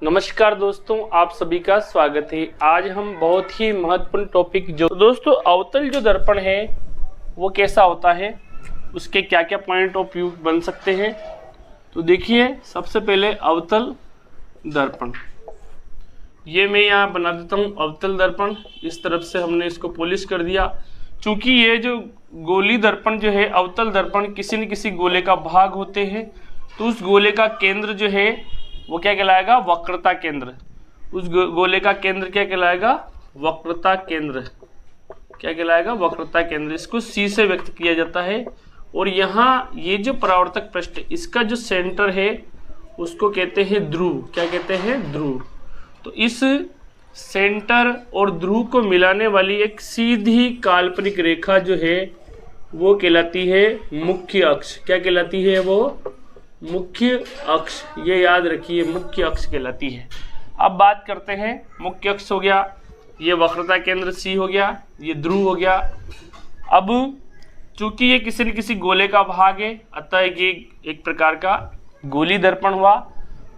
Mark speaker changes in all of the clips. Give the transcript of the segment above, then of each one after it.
Speaker 1: नमस्कार दोस्तों, आप सभी का स्वागत है। आज हम बहुत ही महत्वपूर्ण टॉपिक जो दोस्तों अवतल जो दर्पण है वो कैसा होता है, उसके क्या क्या पॉइंट ऑफ व्यू बन सकते हैं। तो देखिए, सबसे पहले अवतल दर्पण, ये मैं यहाँ बना देता हूँ अवतल दर्पण। इस तरफ से हमने इसको पॉलिश कर दिया। चूंकि ये जो गोली दर्पण जो है, अवतल दर्पण किसी न किसी गोले का भाग होते हैं, तो उस गोले का केंद्र जो है वो क्या कहलाएगा? वक्रता केंद्र। उस गोले का केंद्र क्या कहलाएगा? वक्रता केंद्र। क्या कहलाएगा? वक्रता केंद्र। इसको सी से व्यक्त किया जाता है। और यहाँ ये जो परावर्तक पृष्ठ, इसका जो सेंटर है उसको कहते हैं ध्रुव। क्या कहते हैं? ध्रुव। तो इस सेंटर और ध्रुव को मिलाने वाली एक सीधी काल्पनिक रेखा जो है वो कहलाती है मुख्य अक्ष। क्या कहलाती है वो? मुख्य अक्ष। ये याद रखिए, मुख्य अक्ष कहलाती है। अब बात करते हैं, मुख्य अक्ष हो गया, ये वक्रता केंद्र सी हो गया, ये ध्रुव हो गया। अब चूंकि ये किसी न किसी गोले का भाग है, अतः ये एक प्रकार का गोली दर्पण हुआ।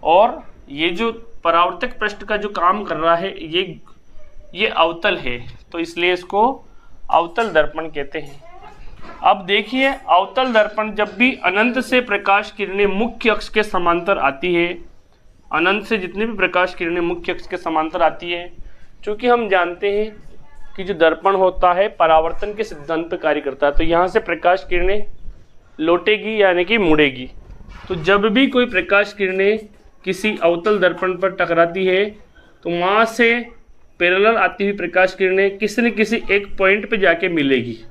Speaker 1: और ये जो परावर्तक पृष्ठ का जो काम कर रहा है ये अवतल है, तो इसलिए इसको अवतल दर्पण कहते हैं। अब देखिए, अवतल दर्पण जब भी अनंत से प्रकाश किरणें मुख्य अक्ष के समांतर आती है, अनंत से जितनी भी प्रकाश किरणें मुख्य अक्ष के समांतर आती है, क्योंकि हम जानते हैं कि जो दर्पण होता है परावर्तन के सिद्धांत पर कार्य करता है, तो यहाँ से प्रकाश किरणें लौटेगी यानी कि मुड़ेगी। तो जब भी कोई प्रकाश किरणें किसी अवतल दर्पण पर टकराती है, तो वहाँ से पैरेलल आती हुई प्रकाश किरणें किसी न किसी एक पॉइंट पे जाके मिलेगी।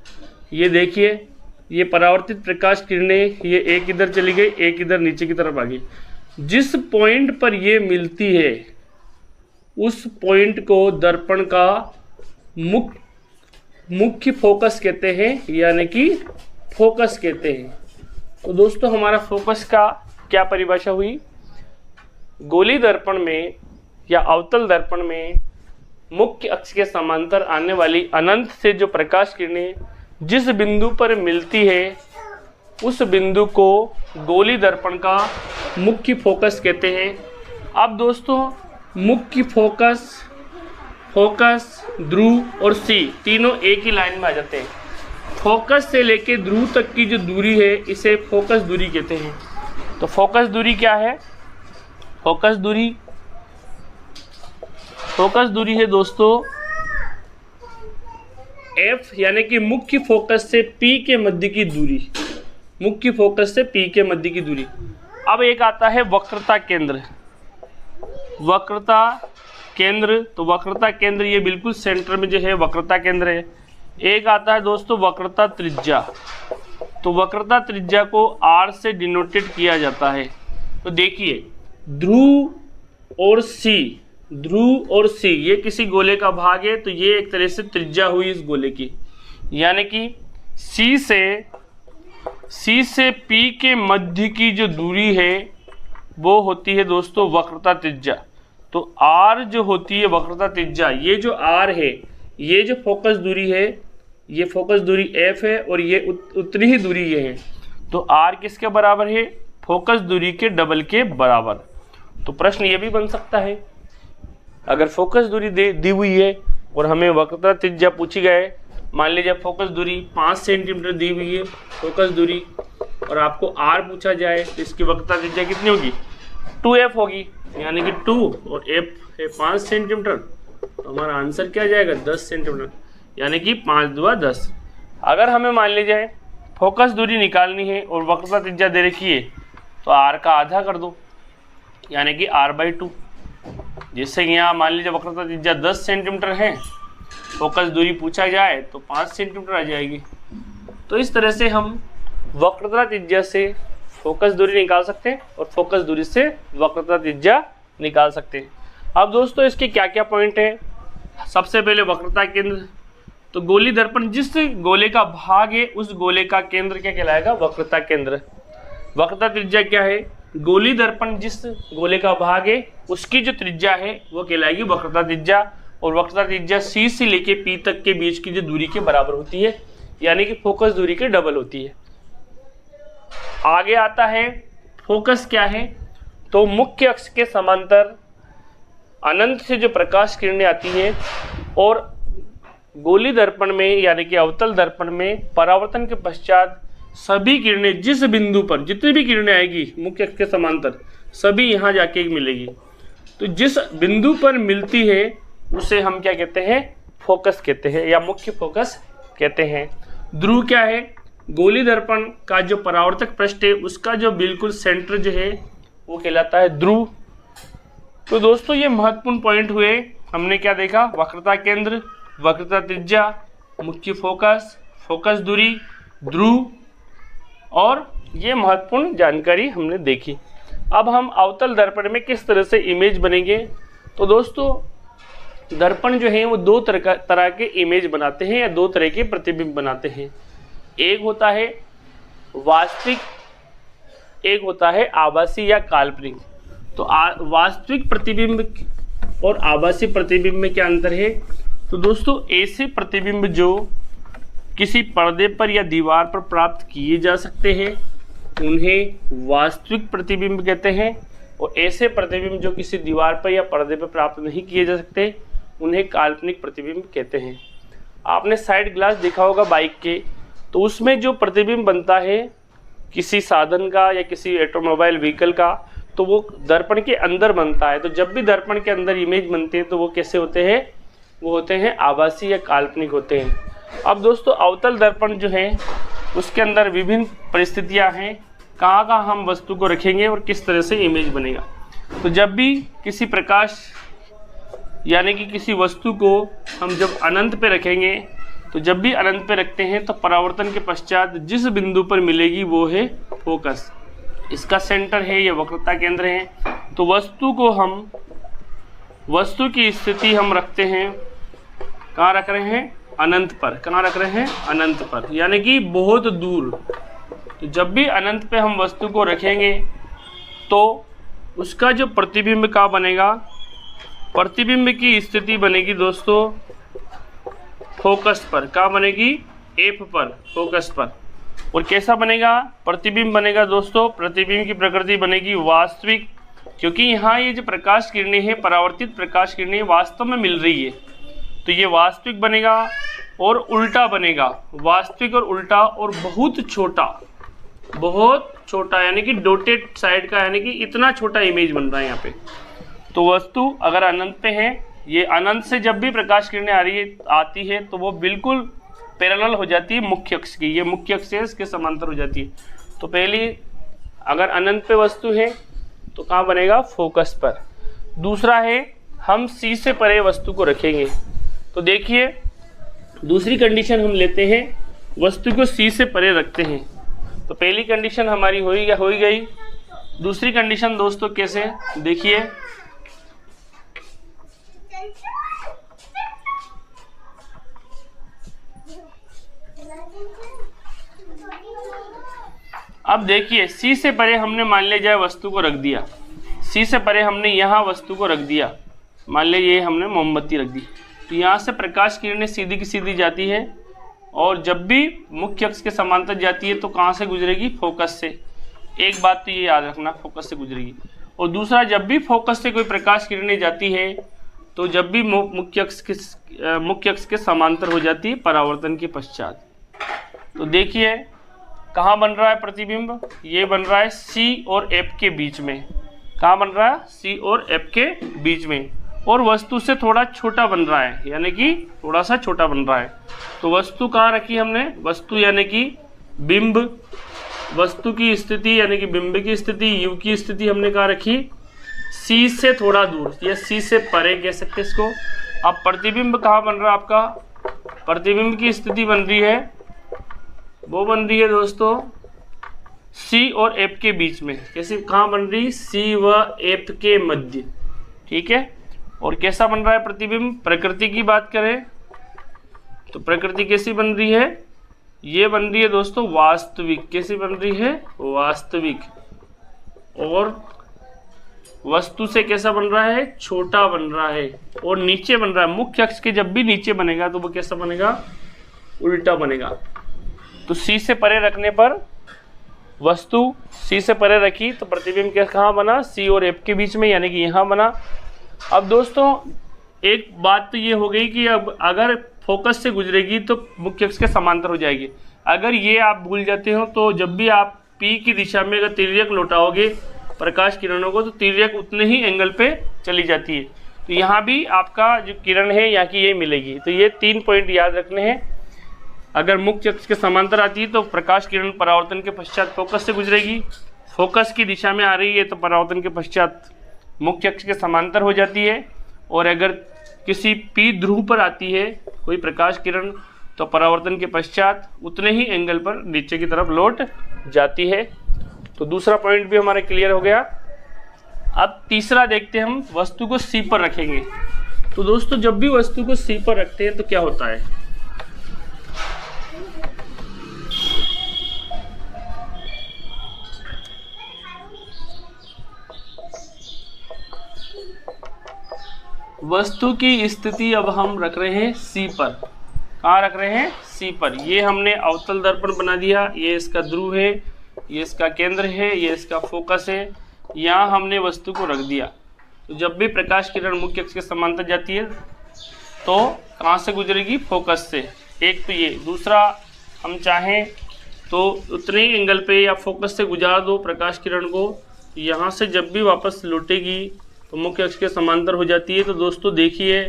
Speaker 1: ये देखिए, ये परावर्तित प्रकाश किरणें, ये एक इधर चली गई, एक इधर नीचे की तरफ आ गई। जिस पॉइंट पर ये मिलती है उस पॉइंट को दर्पण का मुख्य फोकस कहते हैं, यानी कि फोकस कहते हैं। तो दोस्तों, हमारा फोकस का क्या परिभाषा हुई? गोली दर्पण में या अवतल दर्पण में मुख्य अक्ष के समांतर आने वाली अनंत से जो प्रकाश किरणें जिस बिंदु पर मिलती है, उस बिंदु को गोली दर्पण का मुख्य फोकस कहते हैं। अब दोस्तों, मुख्य फोकस, ध्रुव और सी तीनों एक ही लाइन में आ जाते हैं। फोकस से लेके ध्रुव तक की जो दूरी है, इसे फोकस दूरी कहते हैं। तो फोकस दूरी क्या है? फोकस दूरी है दोस्तों F, यानी कि मुख्य फोकस से P के मध्य की दूरी। मुख्य फोकस से P के मध्य की दूरी। अब एक आता है वक्रता केंद्र। वक्रता केंद्र, तो वक्रता केंद्र ये बिल्कुल सेंटर में जो है वक्रता केंद्र है। एक आता है दोस्तों वक्रता त्रिज्या। तो वक्रता त्रिज्या को R से डिनोटेड किया जाता है। तो देखिए, ध्रुव और सी ये किसी गोले का भाग है, तो ये एक तरह से त्रिज्या हुई इस गोले की। यानी कि सी से P के मध्य की जो दूरी है वो होती है दोस्तों वक्रता त्रिज्या। तो R जो होती है वक्रता त्रिज्या, ये जो R है, ये जो फोकस दूरी है, ये फोकस दूरी F है, और ये उतनी ही दूरी ये है। तो R किसके बराबर है? फोकस दूरी के डबल के बराबर। तो प्रश्न ये भी बन सकता है, अगर फोकस दूरी दी हुई है और हमें वक्रता त्रिज्या पूछी गए, मान लीजिए फोकस दूरी 5 सेंटीमीटर दी हुई है फोकस दूरी, और आपको R पूछा जाए, तो इसकी वक्रता त्रिज्या कितनी होगी? 2F होगी। यानी कि 2 और F है 5 सेंटीमीटर, तो हमारा आंसर क्या जाएगा? 10 सेंटीमीटर, यानी कि 5 दूना 10। अगर हमें मान लीजिए फोकस दूरी निकालनी है और वक्रता त्रिज्या दे रखी है, तो R का आधा कर दो, यानी कि R/2। जिससे यहाँ मान लीजिए वक्रता त्रिज्या 10 सेंटीमीटर है, फोकस दूरी पूछा जाए तो 5 सेंटीमीटर आ जाएगी। तो इस तरह से हम वक्रता त्रिज्या से फोकस दूरी निकाल सकते हैं और फोकस दूरी से वक्रता त्रिज्या निकाल सकते हैं। अब दोस्तों, इसके क्या क्या पॉइंट है? सबसे पहले वक्रता केंद्र। तो गोली दर्पण जिस गोले का भाग है, उस गोले का केंद्र क्या कहलाएगा? वक्रता केंद्र। वक्रता त्रिज्या क्या है? गोली दर्पण जिस गोले का भाग है उसकी जो त्रिज्या है वो कहलाएगी वक्रता त्रिज्या। और वक्रता त्रिज्या C से लेके P तक के बीच की जो दूरी के बराबर होती है, यानी कि फोकस दूरी के डबल होती है। आगे आता है फोकस क्या है? तो मुख्य अक्ष के समांतर अनंत से जो प्रकाश किरणें आती हैं और गोली दर्पण में यानी कि अवतल दर्पण में परावर्तन के पश्चात सभी किरणें जिस बिंदु पर, जितनी भी किरणें आएगी मुख्य अक्ष के समांतर, सभी यहाँ जाके मिलेगी। तो जिस बिंदु पर मिलती है उसे हम क्या कहते हैं, फोकस कहते हैं या मुख्य फोकस कहते हैं। ध्रुव क्या है, गोली दर्पण का जो परावर्तक पृष्ठ है उसका जो बिल्कुल सेंटर जो है वो कहलाता है ध्रुव। तो दोस्तों ये महत्वपूर्ण पॉइंट हुए। हमने क्या देखा, वक्रता केंद्र, वक्रता त्रिज्या, मुख्य फोकस, फोकस दूरी, ध्रुव, और ये महत्वपूर्ण जानकारी हमने देखी। अब हम अवतल दर्पण में किस तरह से इमेज बनेंगे। तो दोस्तों दर्पण जो है वो दो तरह के इमेज बनाते हैं या दो तरह के प्रतिबिंब बनाते हैं। एक होता है वास्तविक, एक होता है आभासी या काल्पनिक। तो वास्तविक प्रतिबिंब और आभासी प्रतिबिंब में क्या अंतर है। तो दोस्तों ऐसे प्रतिबिंब जो किसी पर्दे पर या दीवार पर प्राप्त किए जा सकते हैं उन्हें वास्तविक प्रतिबिंब कहते हैं, और ऐसे प्रतिबिंब जो किसी दीवार पर या पर्दे पर प्राप्त नहीं किए जा सकते उन्हें काल्पनिक प्रतिबिंब कहते हैं। आपने साइड ग्लास देखा होगा बाइक के, तो उसमें जो प्रतिबिंब बनता है किसी साधन का या किसी ऑटोमोबाइल व्हीकल का, तो वो दर्पण के अंदर बनता है। तो जब भी दर्पण के अंदर इमेज बनते हैं तो वो कैसे होते हैं, वो होते हैं आभासी या काल्पनिक होते हैं। अब दोस्तों अवतल दर्पण जो है उसके अंदर विभिन्न परिस्थितियां हैं, कहाँ कहाँ हम वस्तु को रखेंगे और किस तरह से इमेज बनेगा। तो जब भी किसी प्रकाश यानी कि किसी वस्तु को हम जब अनंत पे रखेंगे, तो जब भी अनंत पे रखते हैं तो परावर्तन के पश्चात जिस बिंदु पर मिलेगी वो है फोकस। इसका सेंटर है, ये वक्रता केंद्र है। तो वस्तु की स्थिति हम रखते हैं, कहाँ रख रहे हैं, अनंत पर। कहाँ रख रहे हैं, अनंत पर, यानी कि बहुत दूर। तो जब भी अनंत पे हम वस्तु को रखेंगे तो उसका जो प्रतिबिंब कहाँ बनेगा, प्रतिबिंब की स्थिति बनेगी दोस्तों फोकस पर। कहाँ बनेगी, एफ पर, फोकस पर। और कैसा बनेगा, प्रतिबिंब बनेगा दोस्तों, प्रतिबिंब की प्रकृति बनेगी वास्तविक, क्योंकि यहाँ ये जो प्रकाश किरणें हैं, परावर्तित प्रकाश किरणें वास्तव में मिल रही है, तो ये वास्तविक बनेगा। और उल्टा बनेगा, वास्तविक और उल्टा, और बहुत छोटा यानी कि डॉटेड साइड का, यानी कि इतना छोटा इमेज बन रहा है यहाँ पे। तो वस्तु अगर अनंत पे है, ये अनंत से जब भी प्रकाश किरणें आती है तो वो बिल्कुल पैरेलल हो जाती है मुख्य अक्ष की, ये मुख्य अक्ष से इसके समांतर हो जाती है। तो पहली अगर अनंत पे वस्तु है तो कहाँ बनेगा, फोकस पर। दूसरा है हम सी से परे वस्तु को रखेंगे। तो देखिए दूसरी कंडीशन हम लेते हैं, वस्तु को सी से परे रखते हैं। तो पहली कंडीशन हमारी हो गई। दूसरी कंडीशन दोस्तों कैसे, देखिए अब देखिए सी से परे हमने मान ले जाए वस्तु को रख दिया, सी से परे हमने यहाँ वस्तु को रख दिया, मान ले ये हमने मोमबत्ती रख दी। तो यहाँ से प्रकाश किरणें सीधी की सीधी जाती है, और जब भी मुख्य अक्ष के समांतर जाती है तो कहाँ से गुजरेगी, फोकस से। एक बात तो ये याद रखना, फोकस से गुजरेगी। और दूसरा, जब भी फोकस से कोई प्रकाश किरणें जाती है तो जब भी मुख्य अक्ष के समांतर हो जाती है परावर्तन के पश्चात। तो देखिए कहाँ बन रहा है प्रतिबिंब, ये बन रहा है सी और एफ के बीच में। कहाँ बन रहा है, सी और एफ के बीच में, और वस्तु से थोड़ा छोटा बन रहा है, यानी कि थोड़ा सा छोटा बन रहा है। तो वस्तु कहाँ रखी हमने, वस्तु यानी कि बिंब, वस्तु की स्थिति यानी कि बिंब की स्थिति, यू की स्थिति हमने कहाँ रखी, सी से थोड़ा दूर या सी से परे कह सकते इसको। अब प्रतिबिंब कहाँ बन रहा है आपका, प्रतिबिंब की स्थिति बन रही है, वो बन रही है दोस्तों सी और एफ के बीच में। कैसे, कहाँ बन रही, सी व एफ के मध्य, ठीक है। और कैसा बन रहा है प्रतिबिंब, प्रकृति की बात करें तो प्रकृति कैसी बन रही है, ये बन रही है दोस्तों वास्तविक। कैसी बन रही है, वास्तविक। और वस्तु से कैसा बन रहा है, छोटा बन रहा है, और नीचे बन रहा है। मुख्य अक्ष के जब भी नीचे बनेगा तो वो कैसा बनेगा, उल्टा बनेगा। तो सी से परे रखने पर, वस्तु सी से परे रखी तो प्रतिबिंब कहाँ बना, सी और एफ के बीच में, यानी कि यहाँ बना। अब दोस्तों एक बात तो ये हो गई कि अब अगर फोकस से गुजरेगी तो मुख्य अक्ष के समांतर हो जाएगी। अगर ये आप भूल जाते हो तो जब भी आप P की दिशा में अगर तिर्यक लौटाओगे प्रकाश किरणों को तो तिर्यक उतने ही एंगल पे चली जाती है। तो यहाँ भी आपका जो किरण है यहाँ की ये मिलेगी। तो ये 3 पॉइंट याद रखने हैं। अगर मुख्य अक्ष के समांतर आती है तो प्रकाश किरण परावर्तन के पश्चात फोकस से गुजरेगी। फोकस की दिशा में आ रही है तो परावर्तन के पश्चात मुख्य अक्ष के समांतर हो जाती है। और अगर किसी P ध्रुव पर आती है कोई प्रकाश किरण तो परावर्तन के पश्चात उतने ही एंगल पर नीचे की तरफ लौट जाती है। तो दूसरा पॉइंट भी हमारा क्लियर हो गया। अब तीसरा देखते हैं, हम वस्तु को C पर रखेंगे। तो दोस्तों जब भी वस्तु को C पर रखते हैं तो क्या होता है, वस्तु की स्थिति अब हम रख रहे हैं C पर। कहाँ रख रहे हैं, C पर। ये हमने अवतल दर्पण बना दिया, ये इसका ध्रुव है, ये इसका केंद्र है, ये इसका फोकस है। यहाँ हमने वस्तु को रख दिया। तो जब भी प्रकाश किरण मुख्य अक्ष के समांतर जाती है तो कहाँ से गुजरेगी, फोकस से। एक तो ये, दूसरा हम चाहें तो उतने ही एंगल पे या फोकस से गुजार दो प्रकाश किरण को। यहाँ से जब भी वापस लौटेगी तो मुख्य अक्ष के समांतर हो जाती है। तो दोस्तों देखिए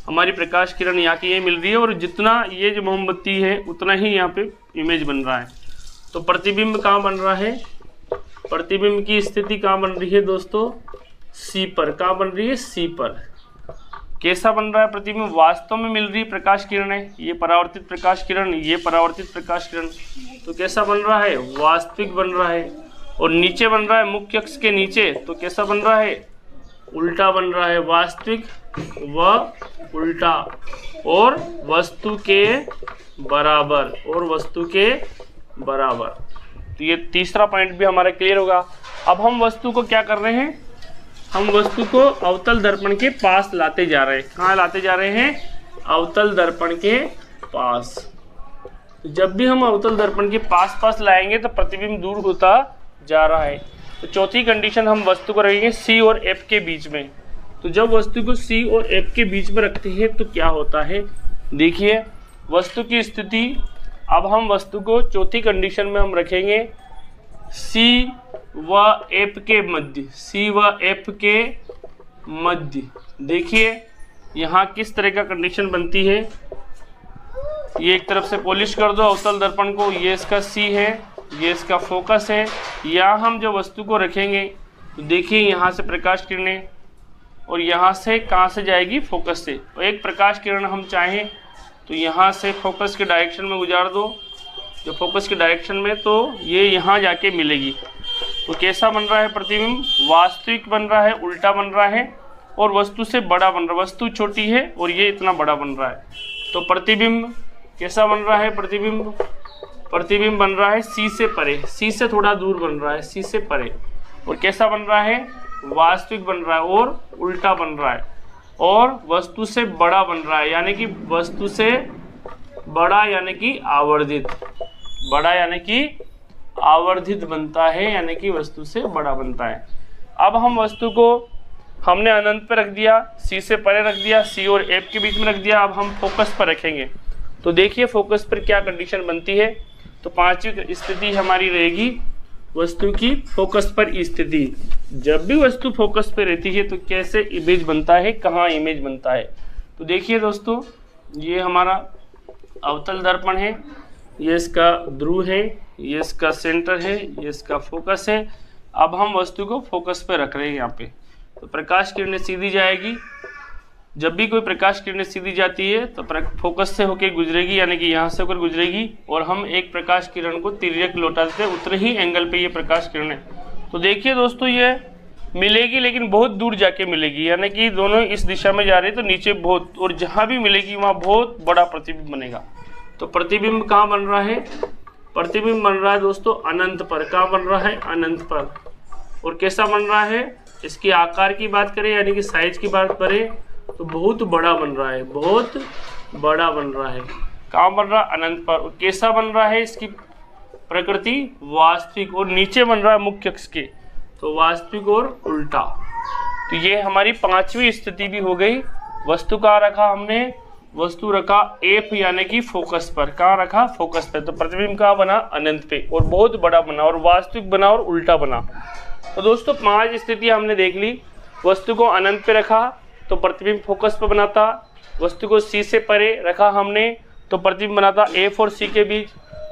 Speaker 1: हमारी प्रकाश किरण यहाँ की ये मिल रही है और जितना ये जो मोमबत्ती है उतना ही यहाँ पे इमेज बन रहा है। तो प्रतिबिंब कहाँ बन रहा है, प्रतिबिंब की स्थिति कहाँ बन रही है दोस्तों, C पर। कहाँ बन रही है, C पर। कैसा बन रहा है प्रतिबिंब, वास्तव में मिल रही प्रकाश किरण है, ये परावर्तित प्रकाश किरण, ये परावर्तित प्रकाश किरण। तो कैसा बन रहा है, वास्तविक बन रहा है। और नीचे बन रहा है मुख्य अक्ष के नीचे, तो कैसा बन रहा है, उल्टा बन रहा है। वास्तविक व उल्टा और वस्तु के बराबर, और वस्तु के बराबर। तो ये तीसरा पॉइंट भी हमारा क्लियर होगा। अब हम वस्तु को क्या कर रहे हैं, हम वस्तु को अवतल दर्पण के पास लाते जा रहे हैं। कहाँ लाते जा रहे हैं, अवतल दर्पण के पास। तो जब भी हम अवतल दर्पण के पास लाएंगे तो प्रतिबिंब दूर होता जा रहा है। तो चौथी कंडीशन, हम वस्तु को रखेंगे C और F के बीच में। तो जब वस्तु को C और F के बीच में रखते हैं तो क्या होता है, देखिए वस्तु की स्थिति। अब हम वस्तु को चौथी कंडीशन में हम रखेंगे C व F के मध्य, C व F के मध्य। देखिए यहाँ किस तरह का कंडीशन बनती है। ये एक तरफ से पॉलिश कर दो अवतल दर्पण को, ये इसका C है, ये इसका फोकस है। यहाँ हम जो वस्तु को रखेंगे तो देखिए यहाँ से प्रकाश किरणें और यहाँ से कहाँ से जाएगी, फोकस से। तो एक प्रकाश किरण हम चाहें तो यहाँ से फोकस के डायरेक्शन में गुजार दो, जो फोकस के डायरेक्शन में, तो ये यहाँ जाके मिलेगी। तो कैसा बन रहा है प्रतिबिंब, वास्तविक बन रहा है, उल्टा बन रहा है और वस्तु से बड़ा बन रहा है। वस्तु छोटी है और ये इतना बड़ा बन रहा है। तो प्रतिबिंब कैसा बन रहा है, प्रतिबिंब बन रहा है C से परे, C से थोड़ा दूर बन रहा है, C से परे। और कैसा बन रहा है, वास्तविक बन रहा है और उल्टा बन रहा है और वस्तु से बड़ा बन रहा है, यानी कि वस्तु से बड़ा यानी कि आवर्धित, बड़ा यानी कि आवर्धित बनता है, यानी कि वस्तु से बड़ा बनता है। अब हम वस्तु को हमने अनंत पर रख दिया, C से परे रख दिया, C और F के बीच में रख दिया। अब हम फोकस पर रखेंगे तो देखिए फोकस पर क्या कंडीशन बनती है। तो पांचवी स्थिति हमारी रहेगी वस्तु की फोकस पर स्थिति। जब भी वस्तु फोकस पर रहती है तो कैसे इमेज बनता है, कहाँ इमेज बनता है। तो देखिए दोस्तों ये हमारा अवतल दर्पण है, ये इसका ध्रुव है, ये इसका सेंटर है, ये इसका फोकस है। अब हम वस्तु को फोकस पे रख रहे हैं यहाँ पे। तो प्रकाश किरणें सीधी जाएगी, जब भी कोई प्रकाश किरणें सीधी जाती है तो फोकस से होकर गुजरेगी, यानी कि यहाँ से होकर गुजरेगी और हम एक प्रकाश किरण को तिर्यक लौटा देते हैं, उतने ही एंगल पे ये प्रकाश किरणें। तो देखिए दोस्तों ये मिलेगी लेकिन बहुत दूर जाके मिलेगी, यानी कि दोनों इस दिशा में जा रहे हैं तो नीचे बहुत, और जहाँ भी मिलेगी वहाँ बहुत बड़ा प्रतिबिंब बनेगा। तो प्रतिबिंब कहाँ बन रहा है, प्रतिबिंब बन रहा है दोस्तों अनंत पर। कहाँ बन रहा है, अनंत पर। और कैसा बन रहा है, इसके आकार की बात करें यानी कि साइज की बात करें तो बहुत बड़ा बन रहा है, बहुत बड़ा बन रहा है। कहाँ बन रहा है, अनंत पर। और कैसा बन रहा है, इसकी प्रकृति वास्तविक, और नीचे बन रहा है मुख्य अक्ष के, तो वास्तविक और उल्टा। तो ये हमारी पांचवी स्थिति भी हो गई। वस्तु कहाँ रखा हमने, वस्तु रखा F यानी कि फोकस पर। कहाँ रखा, फोकस पे। तो प्रतिबिंब कहाँ बना, अनंत पे, और बहुत बड़ा बना, और वास्तविक बना, और उल्टा बना। तो दोस्तों 5 स्थिति हमने देख ली। वस्तु को अनंत पे रखा तो प्रतिबिंब फोकस पे बनाता। वस्तु को C से परे रखा हमने तो प्रतिबिंब बनाता F और C के बीच।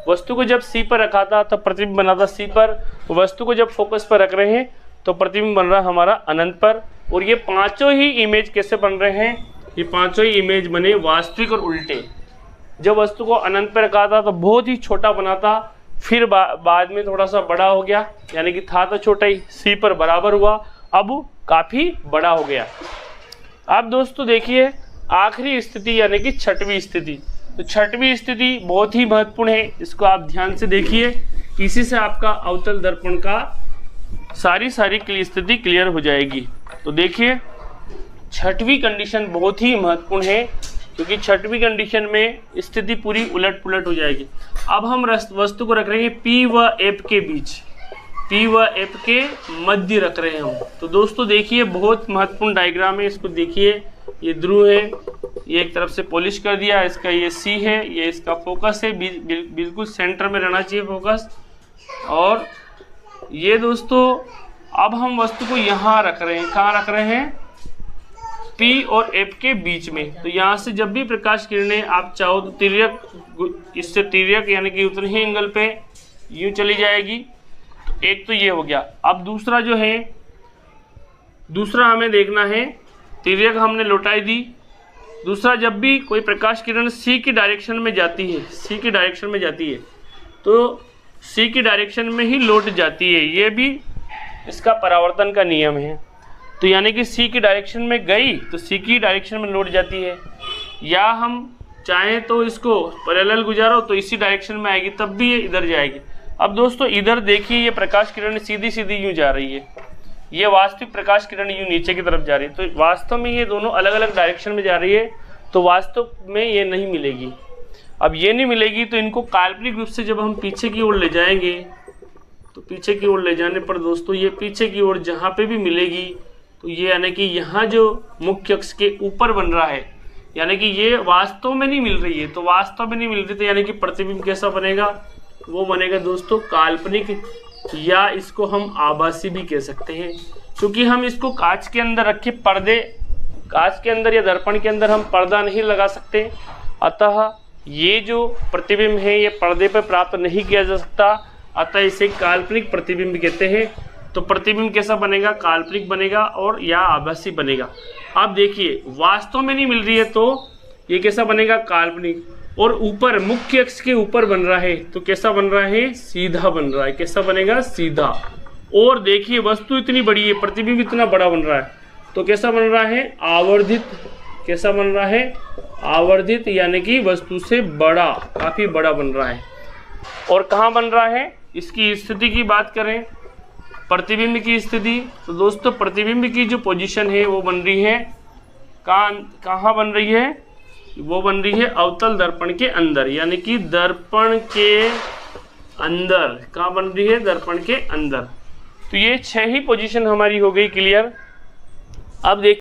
Speaker 1: वस्तु को जब C पर रखा था तो प्रतिबिंब बना था C पर। वस्तु को जब फोकस पर रख रहे हैं तो प्रतिबिंब बन रहा है हमारा अनंत पर। और ये पांचों ही इमेज कैसे बन रहे हैं, ये पांचों ही इमेज बने वास्तविक और उल्टे। जब वस्तु को अनंत पर रखा था तो बहुत ही छोटा बना था, फिर बाद में थोड़ा सा बड़ा हो गया, यानी कि था तो छोटा ही, C पर बराबर हुआ, अब काफी बड़ा हो गया। अब दोस्तों देखिए आखिरी स्थिति यानी कि छठवीं स्थिति। तो छठवीं स्थिति बहुत ही महत्वपूर्ण है, इसको आप ध्यान से देखिए। इसी से आपका अवतल दर्पण का सारी स्थिति क्लियर हो जाएगी। तो देखिए छठवीं कंडीशन बहुत ही महत्वपूर्ण है, क्योंकि छठवीं कंडीशन में स्थिति पूरी उलट पुलट हो जाएगी। अब हम वस्तु को रख रहे हैं P व F के बीच, P व F के मध्य रख रहे हैं हम। तो दोस्तों देखिए बहुत महत्वपूर्ण डायग्राम है, इसको देखिए। ये ध्रुव है, ये एक तरफ से पॉलिश कर दिया, इसका ये C है, ये इसका फोकस है, बिल्कुल सेंटर में रहना चाहिए फोकस। और ये दोस्तों अब हम वस्तु को यहाँ रख रहे हैं, कहाँ रख रहे हैं, P और F के बीच में। तो यहाँ से जब भी प्रकाश किरणें आप चाहो तो तिर्यक, इससे तिर्यक यानी कि उतने ही एंगल पे यूं चली जाएगी। तो एक तो ये हो गया। अब दूसरा जो है, दूसरा हमें देखना है, तिर्यक हमने लौटाई दी। दूसरा जब भी कोई प्रकाश किरण C की डायरेक्शन में जाती है, C की डायरेक्शन में जाती है तो C की डायरेक्शन में ही लौट जाती है, ये भी इसका परावर्तन का नियम है। तो यानी कि C की डायरेक्शन में गई तो C की डायरेक्शन में लौट जाती है, या हम चाहें तो इसको पैरेलल गुजारो तो इसी डायरेक्शन में आएगी, तब भी ये इधर जाएगी। अब दोस्तों इधर देखिए ये प्रकाश किरण सीधी सीधी यूं जा रही है, ये वास्तविक प्रकाश किरण यूं नीचे की तरफ जा रही है। तो वास्तव में ये दोनों अलग अलग डायरेक्शन में जा रही है, तो वास्तव में ये नहीं मिलेगी। अब ये नहीं मिलेगी तो इनको काल्पनिक रूप से जब हम पीछे की ओर ले जाएंगे, तो पीछे की ओर ले जाने पर दोस्तों ये पीछे की ओर जहाँ पे भी मिलेगी तो ये यानी कि यहाँ जो मुख्य अक्ष के ऊपर बन रहा है, यानी कि ये वास्तव में नहीं मिल रही है। तो वास्तव में नहीं मिल रही तो यानी कि प्रतिबिंब कैसा बनेगा, वो बनेगा दोस्तों काल्पनिक, या इसको हम आभासी भी कह सकते हैं, क्योंकि हम इसको कांच के अंदर रखे, पर्दे कांच के अंदर या दर्पण के अंदर हम पर्दा नहीं लगा सकते। अतः ये जो प्रतिबिंब है ये पर्दे पर प्राप्त नहीं किया जा सकता, अतः इसे काल्पनिक प्रतिबिंब कहते हैं। तो प्रतिबिंब कैसा बनेगा, काल्पनिक बनेगा और या आभासी बनेगा। अब देखिए वास्तव में नहीं मिल रही है तो ये कैसा बनेगा, काल्पनिक। और ऊपर मुख्य अक्ष के ऊपर बन रहा है तो कैसा बन रहा है, सीधा बन रहा है। कैसा बनेगा, सीधा। और देखिए वस्तु इतनी बड़ी है, प्रतिबिंब इतना बड़ा बन रहा है, तो कैसा बन रहा है, आवर्धित। कैसा बन रहा है, आवर्धित, यानी कि वस्तु से बड़ा, काफी बड़ा बन रहा है। और कहाँ बन रहा है, इसकी स्थिति की बात करें, प्रतिबिंब की स्थिति, तो दोस्तों प्रतिबिंब की जो पोजीशन है वो बन रही है कहाँ बन रही है, वो बन रही है अवतल दर्पण के अंदर, यानी कि दर्पण के अंदर। कहाँ बन रही है, दर्पण के अंदर। तो ये 6 ही पोजीशन हमारी हो गई क्लियर। अब देखिए